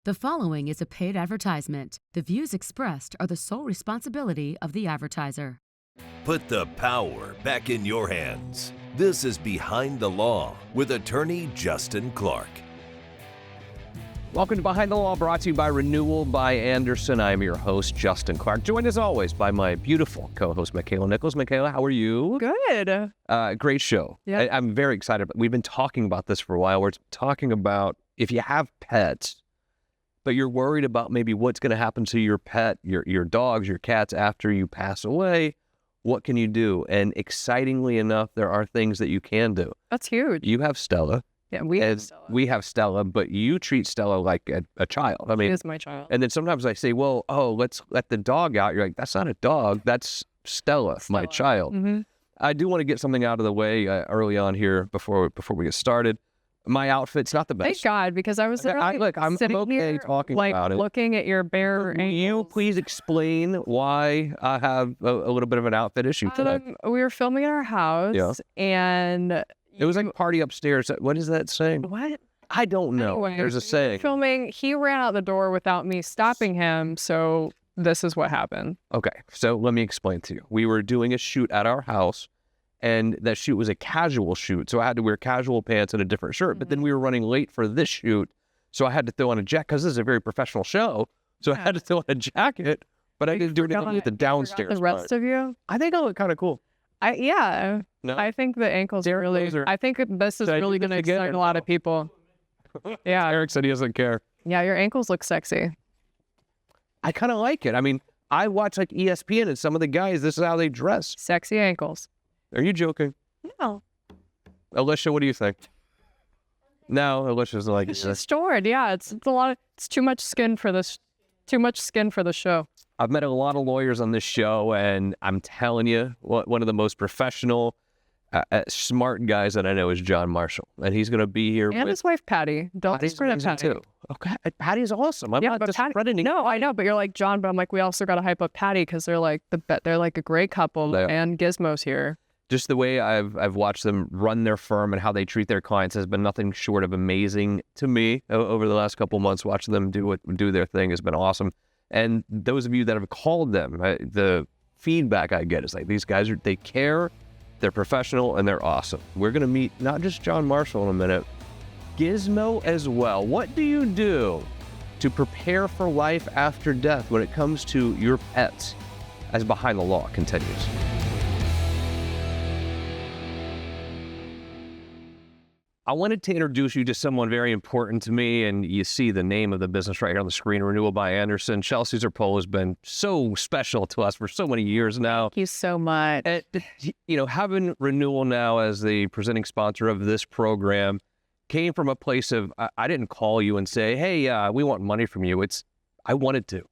The following is a paid advertisement. The views expressed are the sole responsibility of the advertiser. Put the power back in your hands. This is Behind the Law with attorney Justin Clark. Welcome to Behind the Law, brought to you by Renewal by Anderson. I am your host, Justin Clark, joined as always by my beautiful co-host, Michaela Nichols. Michaela, how are you? Good. Great show. Yeah. I'm very excited. We've been talking about this for a while. We're talking about if you have pets, but you're worried about maybe what's going to happen to your pet, your dogs, your cats after you pass away. What can you do? And excitingly enough, there are things that you can do. That's huge. You have Stella. Yeah, we have Stella. We have Stella, but you treat Stella like a child. I mean, She is my child. And then sometimes I say, well, let's let the dog out. You're like, that's not a dog. That's Stella. My child. Mm-hmm. I do want to get something out of the way early on here before we get started. My outfit's not the best. Thank God, because I was I'm sitting okay here, talking like, about it. looking at your bare Will ankles. you please explain why I have a little bit of an outfit issue today? We were filming at our house, and It was like party upstairs. What is that saying? what? I don't know. Anyway, There's a we were saying. filming. He ran out the door without me stopping him, so this is what happened. Okay, so let me explain to you. We were doing a shoot at our house, and that shoot was a casual shoot, so I had to wear casual pants and a different shirt. But then we were running late for this shoot, so I had to throw on a jacket, because this is a very professional show, so I had to throw on a jacket, but I didn't do anything with the downstairs The rest of you? I think I look kind of cool. Yeah. No? I think the ankles Derek really. Loser. I think this is Should I do really this going to again excite or a lot no? of people. Yeah. Eric said he doesn't care. Yeah, your ankles look sexy. I kind of like it. I mean, I watch like ESPN, and some of the guys, this is how they dress. Sexy ankles. Are you joking? No. Alicia, what do you think? No, Alicia's like, She's stored. Yeah, it's a lot. It's too much skin for this. Too much skin for the show. I've met a lot of lawyers on this show, and I'm telling you, one of the most professional, smart guys that I know is John Marshall, and he's going to be here And with his wife Patty. Don't Patty's discredit amazing, Patty. too. Okay, Patty's awesome. I'm Yeah, not but Patty. discrediting. No, I know, but you're like John. But I'm like, we also got to hype up Patty because they're like they're like a great couple, They are. and Gizmo's here. Just the way I've watched them run their firm and how they treat their clients has been nothing short of amazing to me over the last couple of months. Watching them do their thing has been awesome. And those of you that have called them, the feedback I get is like, these guys they care, they're professional, and they're awesome. We're gonna meet not just John Marshall in a minute, Gizmo as well. What do you do to prepare for life after death when it comes to your pets? As Behind the Law continues. I wanted to introduce you to someone very important to me, and you see the name of the business right here on the screen, Renewal by Anderson. Chelsea Zerpolo has been so special to us for so many years now. Thank you so much. And, having Renewal now as the presenting sponsor of this program came from a place of, I didn't call you and say, hey, we want money from you. I wanted to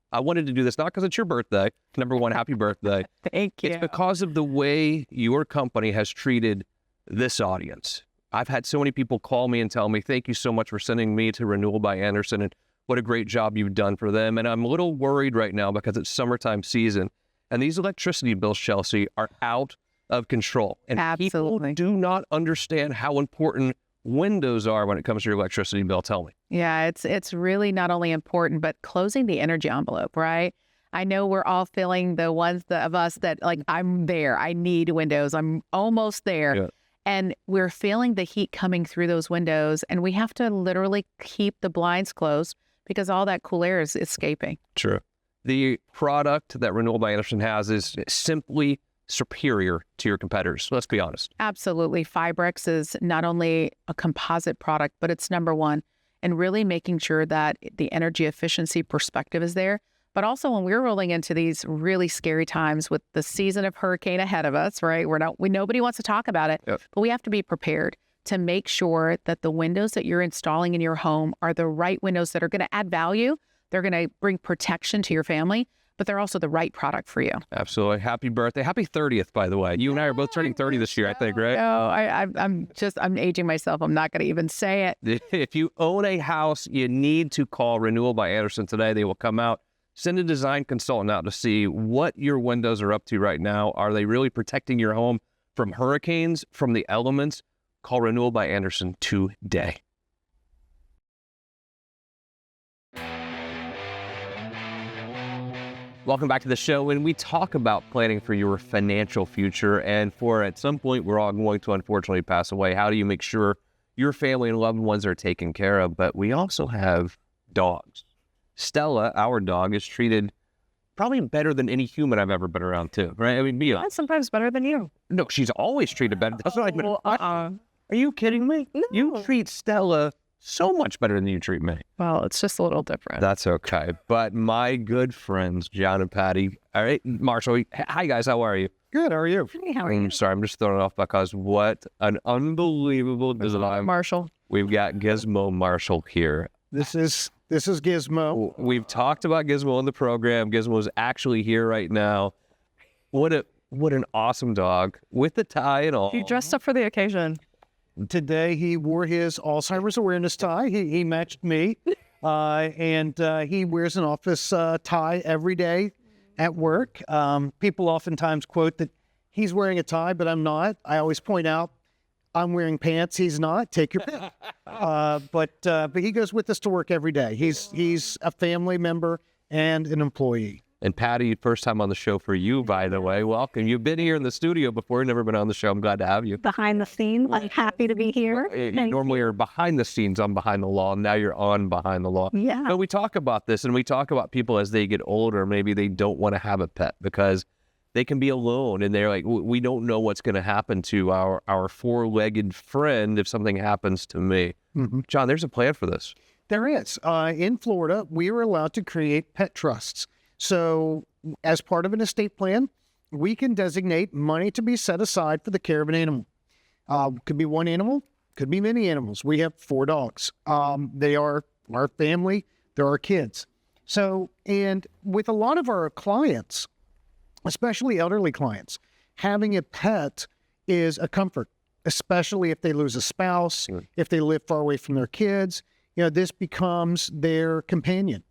do this, not because it's your birthday. Number one, happy birthday. Thank you. It's because of the way your company has treated this audience. I've had so many people call me and tell me, thank you so much for sending me to Renewal by Anderson, and what a great job you've done for them. And I'm a little worried right now because it's summertime season, and these electricity bills, Chelsea, are out of control. And Absolutely. people do not understand how important windows are when it comes to your electricity bill. Tell me. Yeah, it's really not only important, but closing the energy envelope, right? I know we're all feeling the ones of us that like, I'm there, I need windows, I'm almost there. Yeah. And we're feeling the heat coming through those windows, and we have to literally keep the blinds closed because all that cool air is escaping. True. The product that Renewal by Anderson has is simply superior to your competitors. Let's be honest. Absolutely. Fibrex is not only a composite product, but it's number one. And really making sure that the energy efficiency perspective is there. But also when we're rolling into these really scary times with the season of hurricane ahead of us, right? Nobody wants to talk about it, Yep. but we have to be prepared to make sure that the windows that you're installing in your home are the right windows that are going to add value. They're going to bring protection to your family, but they're also the right product for you. Absolutely. Happy birthday. Happy 30th, by the way. You and I are both turning 30 this year, I think, right? No, I'm aging myself. I'm not going to even say it. If you own a house, you need to call Renewal by Anderson today. They will come out, send a design consultant out to see what your windows are up to right now. Are they really protecting your home from hurricanes, from the elements? Call Renewal by Anderson today. Welcome back to the show, and we talk about planning for your financial future. And for at some point, we're all going to unfortunately pass away. How do you make sure your family and loved ones are taken care of? But we also have dogs. Stella, our dog, is treated probably better than any human I've ever been around, too. Right? I mean, be honest. That's sometimes better than you. No, she's always treated better. That's not even a question. Uh-uh. Are you kidding me? No. You treat Stella so much better than you treat me. Well, it's just a little different. That's okay. But my good friends, John and Patty. All right, Marshall. Hi, guys. How are you? Good. How are you? Hey, how are I'm you? sorry. I'm just throwing it off because what an unbelievable design. Marshall. We've got Gizmo Marshall here. This is Gizmo. We've talked about Gizmo on the program. Gizmo is actually here right now. What an awesome dog with the tie and all. You dressed up for the occasion. Today he wore his Alzheimer's awareness tie. He matched me, and he wears an office tie every day at work. People oftentimes quote that he's wearing a tie, but I'm not. I always point out I'm wearing pants. He's not. Take your pick. But he goes with us to work every day. He's a family member and an employee. And Patty, first time on the show for you, by the way. Welcome. You've been here in the studio before. You've never been on the show. I'm glad to have you. Behind the scenes. I'm happy to be here. You Thank normally are behind the scenes on Behind the Law. Now you're on Behind the Law. Yeah. But we talk about this, and we talk about people as they get older. Maybe they don't want to have a pet because they can be alone, and they're like, we don't know what's going to happen to our four-legged friend if something happens to me. Mm-hmm. John, there's a plan for this. There is. In Florida, we were allowed to create pet trusts. So as part of an estate plan, we can designate money to be set aside for the care of an animal. Could be one animal, could be many animals. We have 4 dogs. They are our family. They're our kids. So, and with a lot of our clients, especially elderly clients, having a pet is a comfort, especially if they lose a spouse, if they live far away from their kids. You know, this becomes their companion.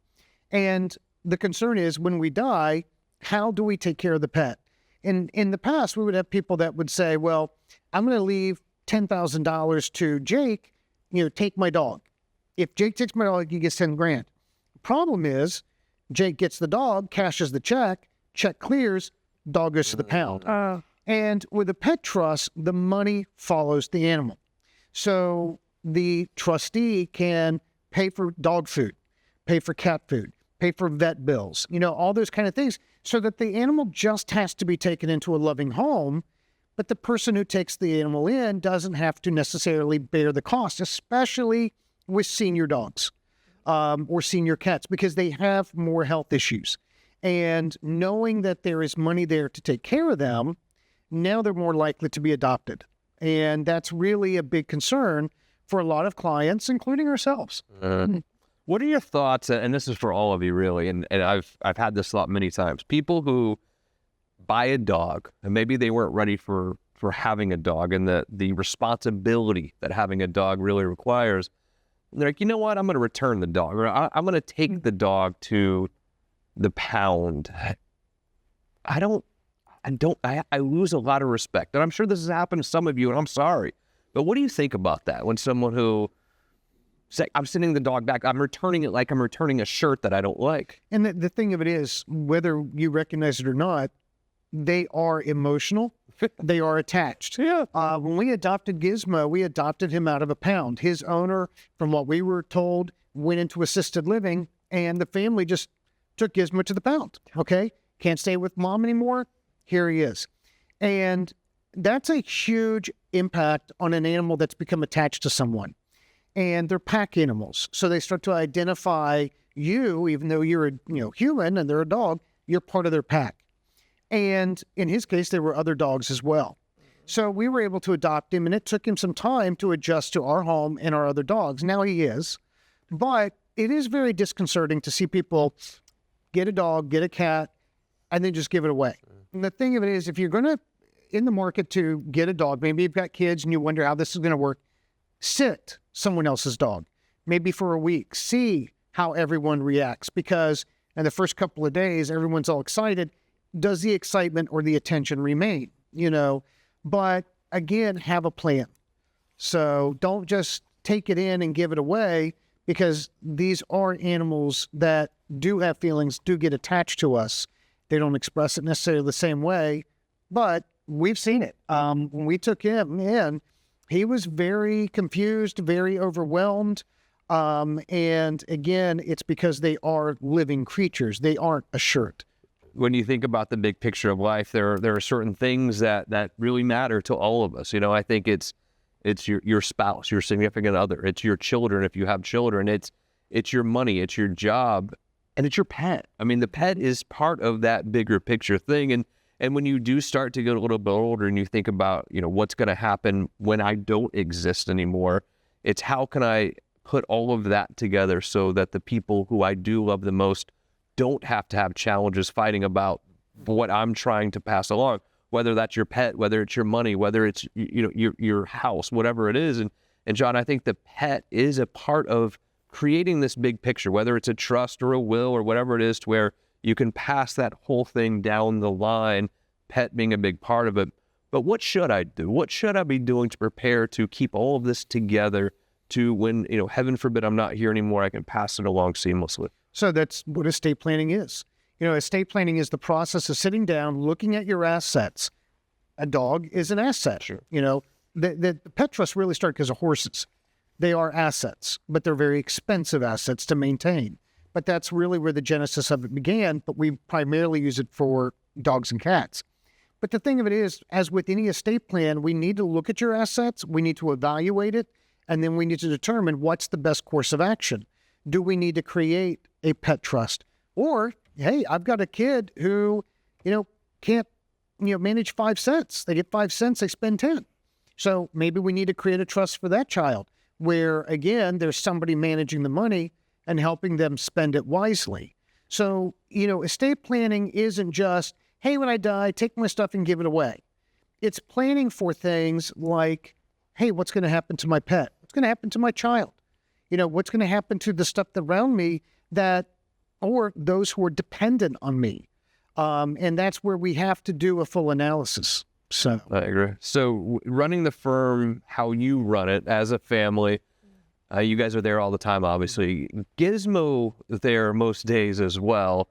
And the concern is when we die, how do we take care of the pet? And in the past, we would have people that would say, well, I'm going to leave $10,000 to Jake, take my dog. If Jake takes my dog, he gets 10 grand. Problem is, Jake gets the dog, cashes the check clears, dog goes to the pound. And with a pet trust, the money follows the animal. So the trustee can pay for dog food, pay for cat food, pay for vet bills, all those kind of things, so that the animal just has to be taken into a loving home, but the person who takes the animal in doesn't have to necessarily bear the cost, especially with senior dogs or senior cats, because they have more health issues. And knowing that there is money there to take care of them, now they're more likely to be adopted. And that's really a big concern for a lot of clients, including ourselves. What are your thoughts, and this is for all of you really, and I've had this thought many times, people who buy a dog, and maybe they weren't ready for having a dog and the responsibility that having a dog really requires, and they're like, you know what, I'm going to return the dog, or I'm going to take the dog to the pound. I lose a lot of respect, and I'm sure this has happened to some of you, and I'm sorry, but what do you think about that when someone who say, I'm sending the dog back, I'm returning it like I'm returning a shirt that I don't like? And the thing of it is, whether you recognize it or not, they are emotional. They are attached. Yeah. When we adopted Gizmo, we adopted him out of a pound. His owner, from what we were told, went into assisted living, and the family just took Gizmo to the pound. Okay? Can't stay with mom anymore. Here he is. And that's a huge impact on an animal that's become attached to someone. And they're pack animals. So they start to identify you, even though you're a human and they're a dog, you're part of their pack. And in his case, there were other dogs as well. So we were able to adopt him, and it took him some time to adjust to our home and our other dogs. Now he is. But it is very disconcerting to see people get a dog, get a cat, and then just give it away. And the thing of it is, if you're going to, in the market to get a dog, maybe you've got kids and you wonder how this is going to work, sit someone else's dog, maybe for a week, see how everyone reacts, because in the first couple of days, everyone's all excited. Does the excitement or the attention remain? But again, have a plan. So don't just take it in and give it away, because these are animals that do have feelings, do get attached to us. They don't express it necessarily the same way, but we've seen it. When we took him in, he was very confused, very overwhelmed. And again, it's because they are living creatures. They aren't assured. When you think about the big picture of life, there are certain things that really matter to all of us. I think it's your spouse, your significant other, it's your children if you have children, it's your money, it's your job, and it's your pet. I mean, the pet is part of that bigger picture thing. And when you do start to get a little bit older and you think about, what's going to happen when I don't exist anymore, it's how can I put all of that together so that the people who I do love the most don't have to have challenges fighting about what I'm trying to pass along, whether that's your pet, whether it's your money, whether it's your house, whatever it is. And John, I think the pet is a part of creating this big picture, whether it's a trust or a will or whatever it is, to where you can pass that whole thing down the line, pet being a big part of it. But what should I do? What should I be doing to prepare to keep all of this together to when, heaven forbid I'm not here anymore, I can pass it along seamlessly? So that's what estate planning is. Estate planning is the process of sitting down, looking at your assets. A dog is an asset. Sure. The pet trusts really start because of horses. They are assets, but they're very expensive assets to maintain. But that's really where the genesis of it began, but we primarily use it for dogs and cats. But the thing of it is, as with any estate plan, we need to look at your assets, we need to evaluate it, and then we need to determine what's the best course of action. Do we need to create a pet trust? Or, hey, I've got a kid who, can't, manage 5 cents. They get 5 cents, they spend 10. So maybe we need to create a trust for that child where, again, there's somebody managing the money and helping them spend it wisely. So, estate planning isn't just, hey, when I die, take my stuff and give it away. It's planning for things like, hey, what's going to happen to my pet? What's going to happen to my child? What's going to happen to the stuff around me or those who are dependent on me? And that's where we have to do a full analysis. So I agree. So running the firm, how you run it as a family, you guys are there all the time, obviously. Gizmo there most days as well.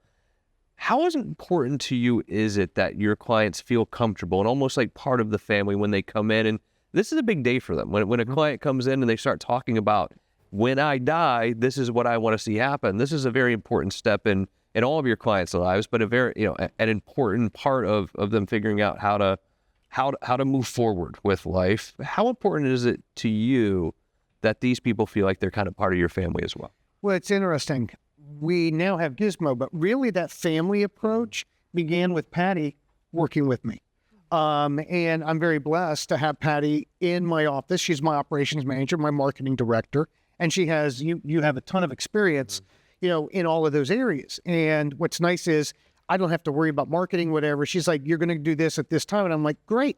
How important to you is it that your clients feel comfortable and almost like part of the family when they come in? And this is a big day for them. When a client comes in and they start talking about, when I die, this is what I want to see happen. This is a very important step in all of your clients' lives, but a very, an important part of them figuring out how to move forward with life. How important is it to you that these people feel like they're kind of part of your family as well? Well, it's interesting. We now have Gizmo, but really that family approach began with Patty working with me. And I'm very blessed to have Patty in my office. She's my operations manager, my marketing director, and she has, you have a ton of experience, in all of those areas. And what's nice is I don't have to worry about marketing, whatever. She's like, you're going to do this at this time. And I'm like, great,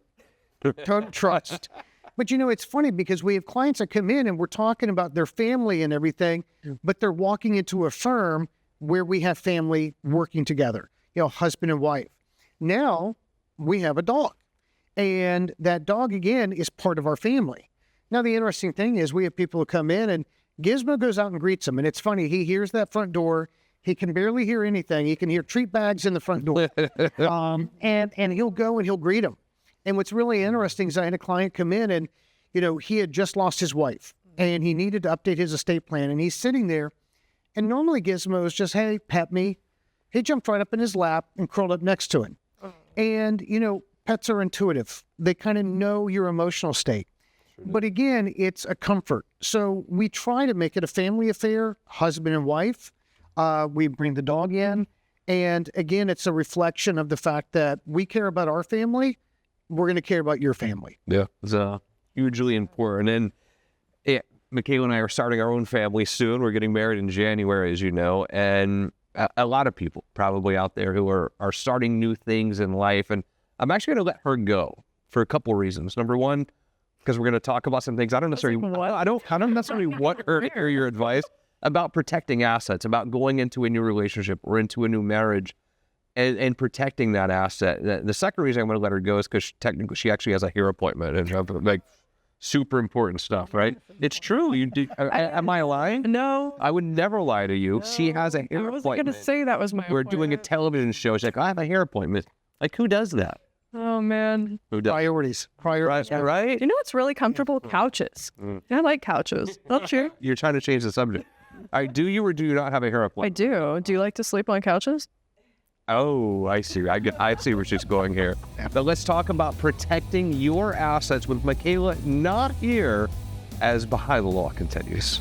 total trust. But it's funny because we have clients that come in and we're talking about their family and everything, but they're walking into a firm where we have family working together, husband and wife. Now we have a dog, and that dog again is part of our family. Now, the interesting thing is we have people who come in and Gizmo goes out and greets them. And it's funny, he hears that front door. He can barely hear anything. He can hear treat bags in the front door. And he'll go and he'll greet them. And what's really interesting is I had a client come in and, he had just lost his wife and he needed to update his estate plan. And he's sitting there. And normally Gizmo is just, hey, pet me. He jumped right up in his lap and curled up next to him. And, pets are intuitive. They kind of know your emotional state. But again, it's a comfort. So we try to make it a family affair, husband and wife. We bring the dog in. And again, it's a reflection of the fact that we care about our family. We're going to care about your family. Yeah, it's hugely important. And Michaela and I are starting our own family soon. We're getting married in January, as you know. And a lot of people probably out there who are starting new things in life. And I'm actually going to let her go for a couple of reasons. Number one, because we're going to talk about some things I don't necessarily want her to hear your advice about protecting assets, about going into a new relationship or into a new marriage and protecting that asset. The second reason I'm going to let her go is because technically she actually has a hair appointment, and I'm like super important stuff, right? It's true. You do. Am I lying? No. I would never lie to you. She has a I hair wasn't going to appointment. say that was my We're doing a appointment. television show. She's like, I have a hair appointment. Like, who does that? Oh, man. Who does? Priorities. Right, right? You know what's really comfortable? Couches. I like couches. Don't you? You're trying to change the subject. All right, do you or do you not have a hair I appointment? do. Do you like to sleep on couches? Oh, I see. I see where she's going here. But let's talk about protecting your assets with Michaela not here as Behind the Law continues.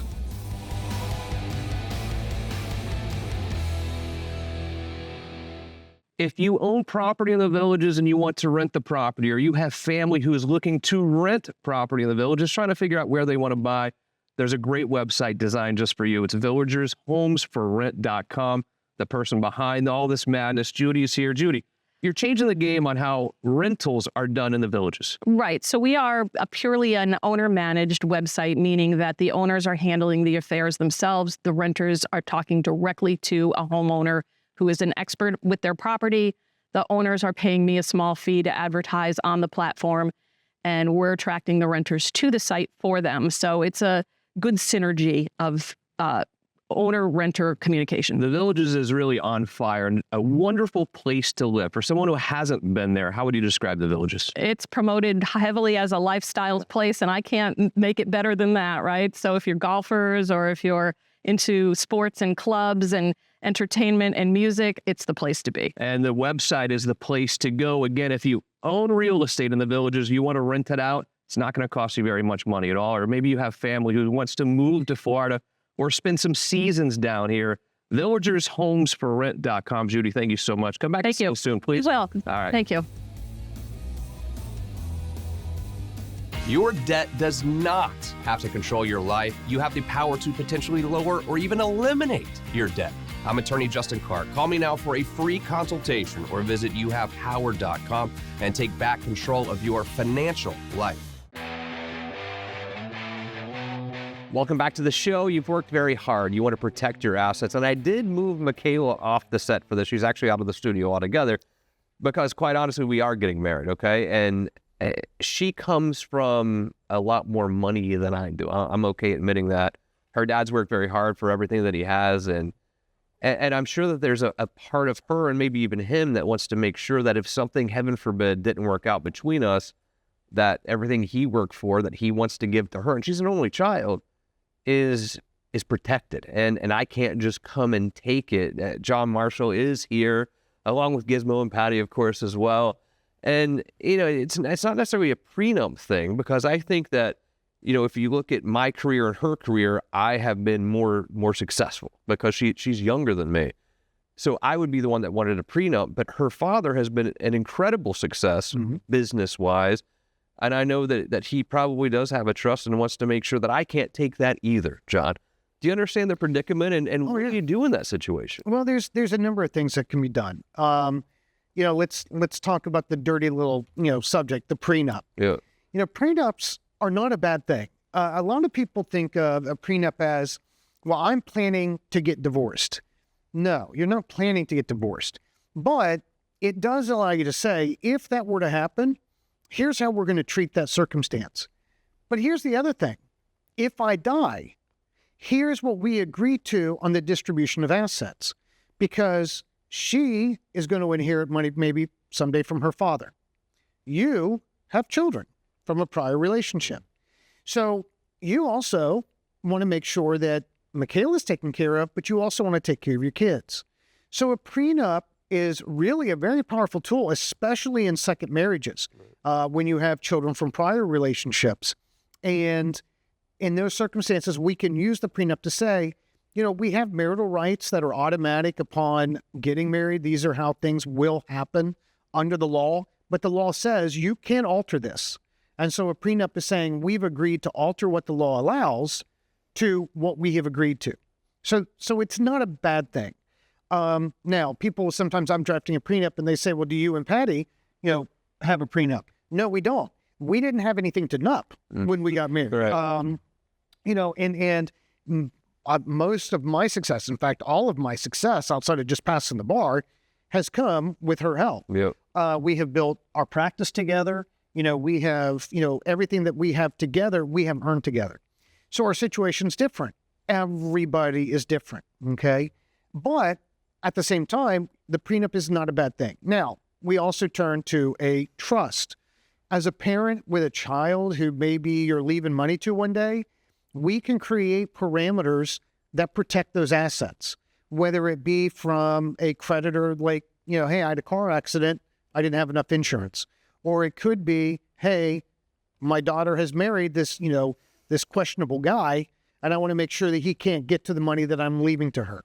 If you own property in the villages and you want to rent the property, or you have family who is looking to rent property in the villages, trying to figure out where they want to buy, there's a great website designed just for you. It's villagershomesforrent.com. The person behind all this madness, Judy, is here. Judy, you're changing the game on how rentals are done in the villages. Right. So we are purely an owner-managed website, meaning that the owners are handling the affairs themselves. The renters are talking directly to a homeowner who is an expert with their property. The owners are paying me a small fee to advertise on the platform, and we're attracting the renters to the site for them. So it's a good synergy of owner-renter communication. The villages is really on fire and a wonderful place to live. For someone who hasn't been there, how would you describe the villages? It's promoted heavily as a lifestyle place, and I can't make it better than that, right? So if you're golfers or if you're into sports and clubs and entertainment and music, it's the place to be. And the website is the place to go. Again, if you own real estate in the villages, you want to rent it out, it's not going to cost you very much money at all. Or maybe you have family who wants to move to Florida or spend some seasons down here. Villagershomesforrent.com. Judy, thank you so much. Come back Thank you. soon, please. Well, All right. thank you. Your debt does not have to control your life. You have the power to potentially lower or even eliminate your debt. I'm attorney Justin Clark. Call me now for a free consultation or visit youhavepower.com and take back control of your financial life. Welcome back to the show. You've worked very hard. You want to protect your assets. And I did move Michaela off the set for this. She's actually out of the studio altogether because, quite honestly, we are getting married, okay? And she comes from a lot more money than I do. I'm okay admitting that. Her dad's worked very hard for everything that he has. And I'm sure that there's a part of her and maybe even him that wants to make sure that if something, heaven forbid, didn't work out between us, that everything he worked for, that he wants to give to her, and she's an only child, is protected, and I can't just come and take it. John Marshall is here, along with Gizmo and Patty, of course, as well. And it's not necessarily a prenup thing, because I think that if you look at my career and her career, I have been more successful because she's younger than me. So I would be the one that wanted a prenup, but her father has been an incredible success business-wise. And I know that he probably does have a trust and wants to make sure that I can't take that either, John. Do you understand the predicament and what do you do in that situation? Well, there's a number of things that can be done. Let's talk about the dirty little, subject, the prenup. Yeah. Prenups are not a bad thing. A lot of people think of a prenup as, well, I'm planning to get divorced. No, you're not planning to get divorced. But it does allow you to say, if that were to happen, here's how we're going to treat that circumstance. But here's the other thing. If I die, here's what we agree to on the distribution of assets, because she is going to inherit money maybe someday from her father. You have children from a prior relationship. So you also want to make sure that Michaela's taken care of, but you also want to take care of your kids. So a prenup is really a very powerful tool, especially in second marriages, when you have children from prior relationships. And in those circumstances, we can use the prenup to say, we have marital rights that are automatic upon getting married. These are how things will happen under the law. But the law says you can't alter this. And so a prenup is saying we've agreed to alter what the law allows to what we have agreed to. So it's not a bad thing. Now, sometimes I'm drafting a prenup and they say, well, do you and Patty, have a prenup? No, we don't. We didn't have anything to nup when we got married. Right. Most of my success, in fact, all of my success outside of just passing the bar, has come with her help. Yep. We have built our practice together. We have, everything that we have together, we have earned together. So our situation's different. Everybody is different, okay? But at the same time, the prenup is not a bad thing. Now, we also turn to a trust. As a parent with a child who maybe you're leaving money to one day, we can create parameters that protect those assets, whether it be from a creditor like, hey, I had a car accident, I didn't have enough insurance. Or it could be, hey, my daughter has married this, this questionable guy, and I want to make sure that he can't get to the money that I'm leaving to her.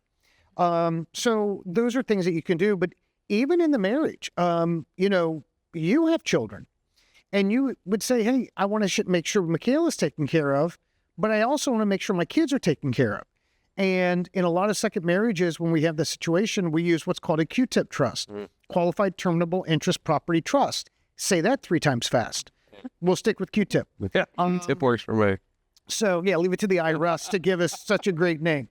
So those are things that you can do. But even in the marriage, you have children, and you would say, hey, I want to make sure Michaela's taken care of, but I also want to make sure my kids are taken care of. And in a lot of second marriages, when we have this situation, we use what's called a Q-tip trust, qualified terminable interest property trust. Say that 3 times fast. We'll stick with Q-tip. Yeah, tip works for me. So yeah, leave it to the IRS to give us such a great name.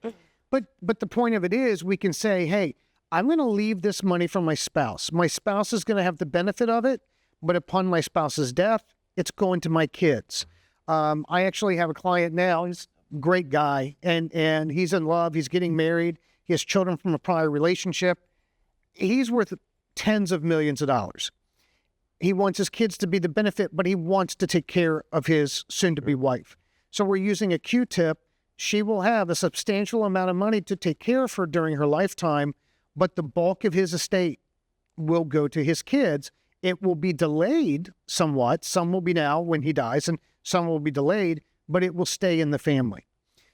But the point of it is, we can say, hey, I'm going to leave this money for my spouse. My spouse is going to have the benefit of it, but upon my spouse's death, it's going to my kids. I actually have a client now. He's a great guy, and he's in love. He's getting married. He has children from a prior relationship. He's worth tens of millions of dollars. He wants his kids to be the benefit, but he wants to take care of his soon-to-be wife. So we're using a Q-tip. She will have a substantial amount of money to take care of her during her lifetime, but the bulk of his estate will go to his kids. It will be delayed somewhat. Some will be now when he dies, and some will be delayed, but it will stay in the family.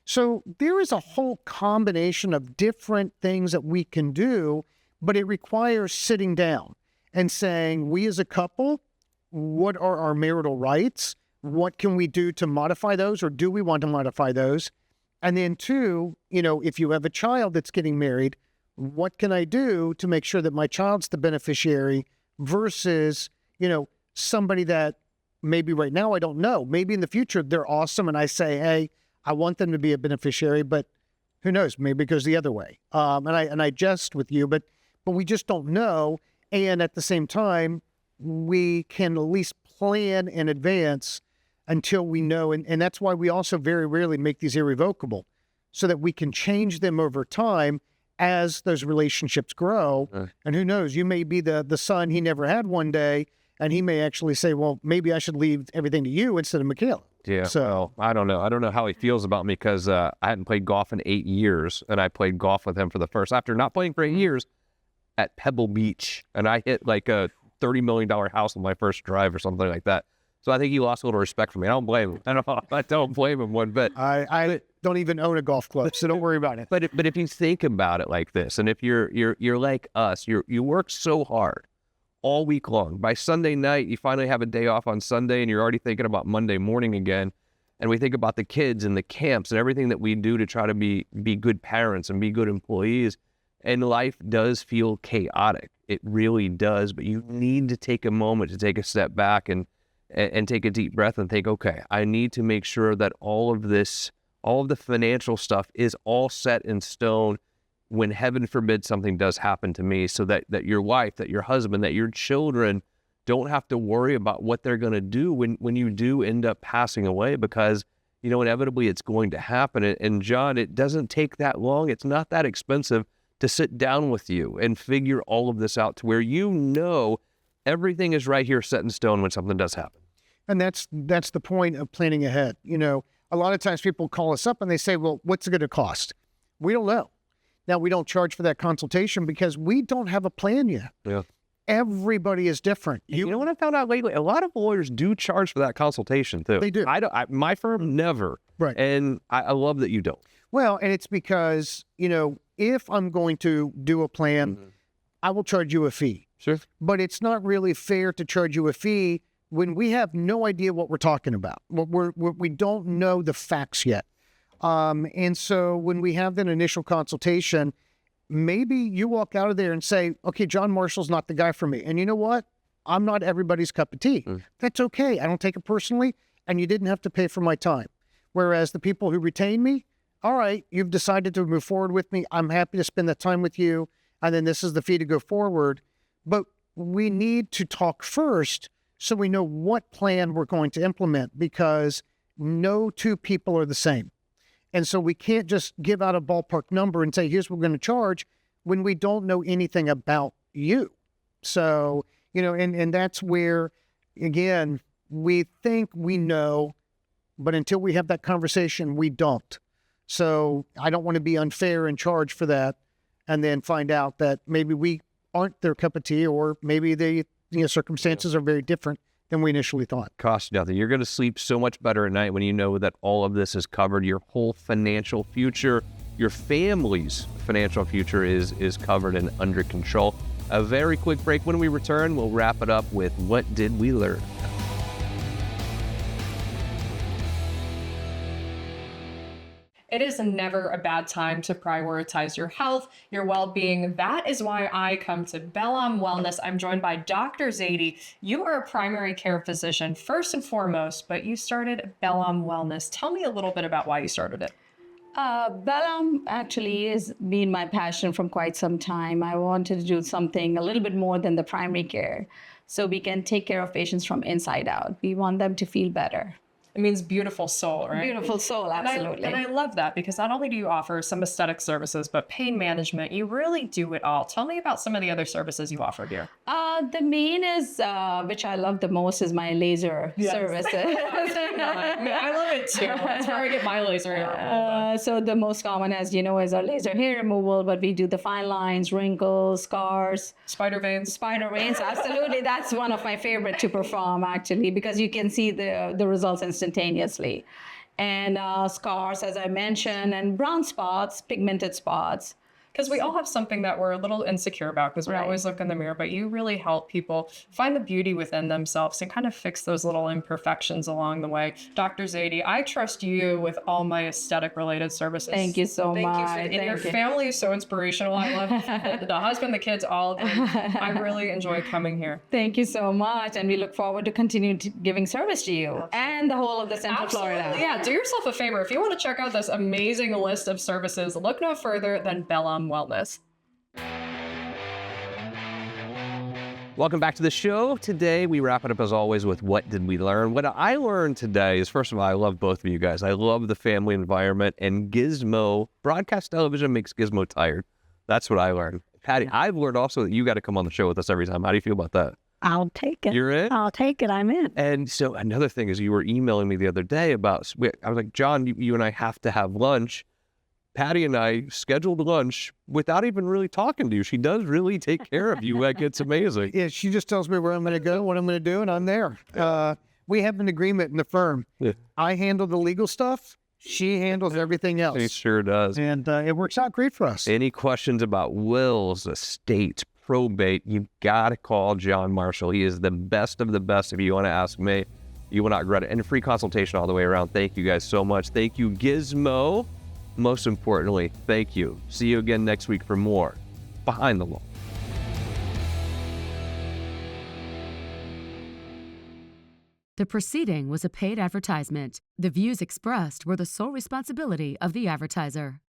So there is a whole combination of different things that we can do, but it requires sitting down and saying, we as a couple, what are our marital rights? What can we do to modify those, or do we want to modify those? And then 2, if you have a child that's getting married, what can I do to make sure that my child's the beneficiary versus, somebody that maybe right now I don't know. Maybe in the future they're awesome and I say, hey, I want them to be a beneficiary, but who knows? Maybe it goes the other way. And I jest with you, but we just don't know. And at the same time, we can at least plan in advance until we know. And that's why we also very rarely make these irrevocable, so that we can change them over time as those relationships grow. And who knows, you may be the son he never had one day, and he may actually say, well, maybe I should leave everything to you instead of Michaela. Yeah, so well, I don't know. I don't know how he feels about me, because I hadn't played golf in 8 years, and I played golf with him for the first, after not playing for 8 years, at Pebble Beach, and I hit like a $30 million house on my first drive or something like that. So I think he lost a little respect for me. I don't blame him. I don't blame him one bit. I don't even own a golf club, so don't worry about it. But if you think about it like this, and if you're like us, you work so hard all week long. By Sunday night, you finally have a day off on Sunday, and you're already thinking about Monday morning again. And we think about the kids and the camps and everything that we do to try to be good parents and be good employees. And life does feel chaotic. It really does. But you need to take a moment to take a step back and take a deep breath and think, okay, I need to make sure that all of the financial stuff is all set in stone when, heaven forbid, something does happen to me, so that your wife, that your husband, that your children don't have to worry about what they're going to do when you do end up passing away, because, inevitably it's going to happen. And John, it doesn't take that long. It's not that expensive to sit down with you and figure all of this out to where everything is right here set in stone when something does happen. And that's the point of planning ahead. A lot of times people call us up and they say, well, what's it going to cost? We don't know. Now, we don't charge for that consultation because we don't have a plan yet. Yeah. Everybody is different. You know what I found out lately? A lot of lawyers do charge for that consultation too. They do. My firm never. Right. And I love that you don't. Well, and it's because, if I'm going to do a plan, I will charge you a fee. Sure. But it's not really fair to charge you a fee when we have no idea what we're talking about. We don't know the facts yet. And so when we have that initial consultation, maybe you walk out of there and say, okay, John Marshall's not the guy for me. And you know what? I'm not everybody's cup of tea. That's okay. I don't take it personally, and you didn't have to pay for my time. Whereas the people who retain me, all right, you've decided to move forward with me. I'm happy to spend that time with you. And then this is the fee to go forward. But we need to talk first so we know what plan we're going to implement, because no two people are the same. And so we can't just give out a ballpark number and say, here's what we're going to charge, when we don't know anything about you. So, and that's where, again, we think we know, but until we have that conversation, we don't. So I don't want to be unfair and charge for that, and then find out that maybe we aren't their cup of tea, or maybe the circumstances are very different than we initially thought. Costs nothing. You're going to sleep so much better at night when you know that all of this is covered. Your whole financial future, your family's financial future is covered and under control. A very quick break. When we return, we'll wrap it up with What Did We Learn? It is never a bad time to prioritize your health, your well-being. That is why I come to BehindTheLaw Wellness. I'm joined by Dr. Zadie. You are a primary care physician first and foremost, but you started BehindTheLaw Wellness. Tell me a little bit about why you started it. BehindTheLaw actually has been my passion from quite some time. I wanted to do something a little bit more than the primary care, so we can take care of patients from inside out. We want them to feel better. It means beautiful soul, right? Beautiful soul, absolutely. And I love that, because not only do you offer some aesthetic services, but pain management, you really do it all. Tell me about some of the other services you offer here. The main is, which I love the most, is my laser services. I love it too. That's where I get my laser hair removal. So the most common, as you know, is our laser hair removal, but we do the fine lines, wrinkles, scars. Spider veins. Spider veins, absolutely. That's one of my favorite to perform, actually, because you can see the results instantaneously. And scars, as I mentioned, and brown spots, pigmented spots. Because we all have something that we're a little insecure about, because we always look in the mirror, but you really help people find the beauty within themselves and kind of fix those little imperfections along the way. Dr. Zadie, I trust you with all my aesthetic related services. Thank you so much. And your family is so inspirational. I love the husband, the kids, all of them. I really enjoy coming here. Thank you so much. And we look forward to continue giving service to you and the whole of the Central Florida. Yeah, do yourself a favor. If you want to check out this amazing list of services, look no further than BehindTheLaw Wellness. Welcome back to the show. Today, we wrap it up as always with What Did We Learn? What I learned today is, first of all, I love both of you guys. I love the family environment, and Gizmo, broadcast television makes Gizmo tired. That's what I learned. Patty, I've learned also that you got to come on the show with us every time. How do you feel about that? I'll take it. You're in? I'll take it. I'm in. And so another thing is, you were emailing me the other day about, I was like, John, you and I have to have lunch. Patty and I scheduled lunch without even really talking to you. She does really take care of you. Like, it's amazing. Yeah, she just tells me where I'm going to go, what I'm going to do, and I'm there. We have an agreement in the firm. Yeah. I handle the legal stuff. She handles everything else. She sure does. And it works out great for us. Any questions about wills, estates, probate, you've got to call John Marshall. He is the best of the best. If you want to ask me, you will not regret it. And a free consultation all the way around. Thank you guys so much. Thank you, Gizmo. Most importantly, thank you. See you again next week for more Behind the Law. The proceeding was a paid advertisement. The views expressed were the sole responsibility of the advertiser.